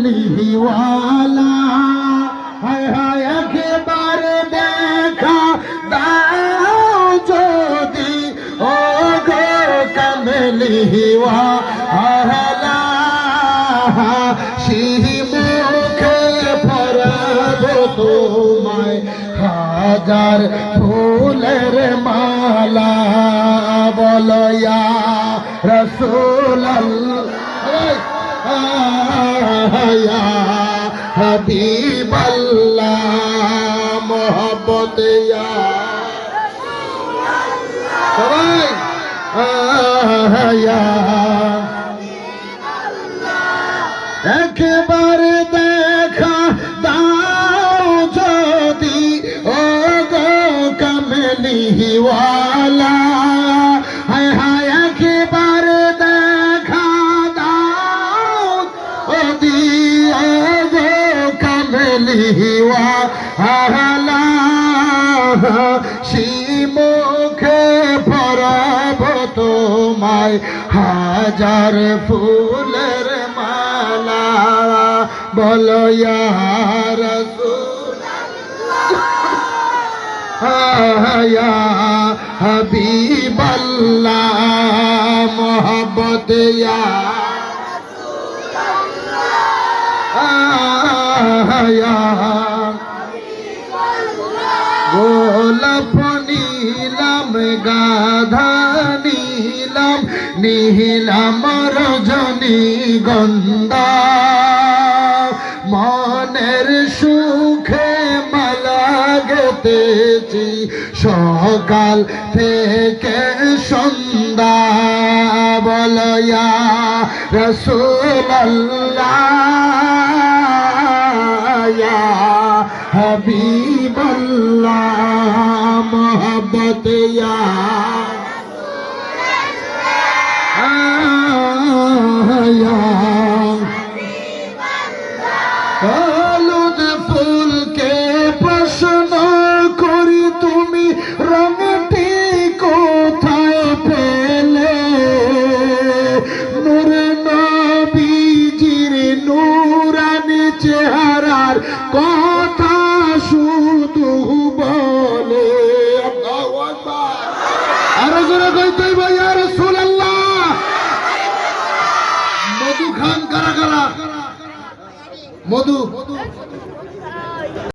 কামলিওয়ালা হায় হায় একবার দেখা দাও যদি ও গো কামলিওয়ালা মুখে পরাব তোমায় হাজার ফুলের মালা বলো ইয়া রাসূলুল্লাহ ইয়া হাবিবাল্লাহ মোহব্বত ইয়া সবাই ইয়া একবার দেখা দাও যদি ও গো কামলিওয়ালা হায় হায় একবার দেখা দাও যদি ও গো কামলিওয়ালা মুখে পরাব তোমায় হাজার ফুলের মালা বলো ইয়া রাসূলুল্লাহ ইয়া হাবিবাল্লাহ মোহব্বত ইয়া রাসূলুল্লাহ ইয়া গোলাপ নীলাম গাধা নীলাম নীলাম রজনী গন্ধা মনের সুখে মালা গেতেছি সকাল থেকে সন্ধ্যা বলো ইয়া রাসূলুল্লাহ ইয়া হাবিবাল্লাহ মোহব্বত ইয়া হলুদ ফুলকে প্রশ্ন করি তুমি রঙটি কোথায় পেলে নূর নবীজির নূরানি চেহারার কথা শুধু বলে আল্লাহু আকবার আরো জোরে কইতে ভাই ইয়া রাসূলুল্লাহ মধু খান কারা কারা মধু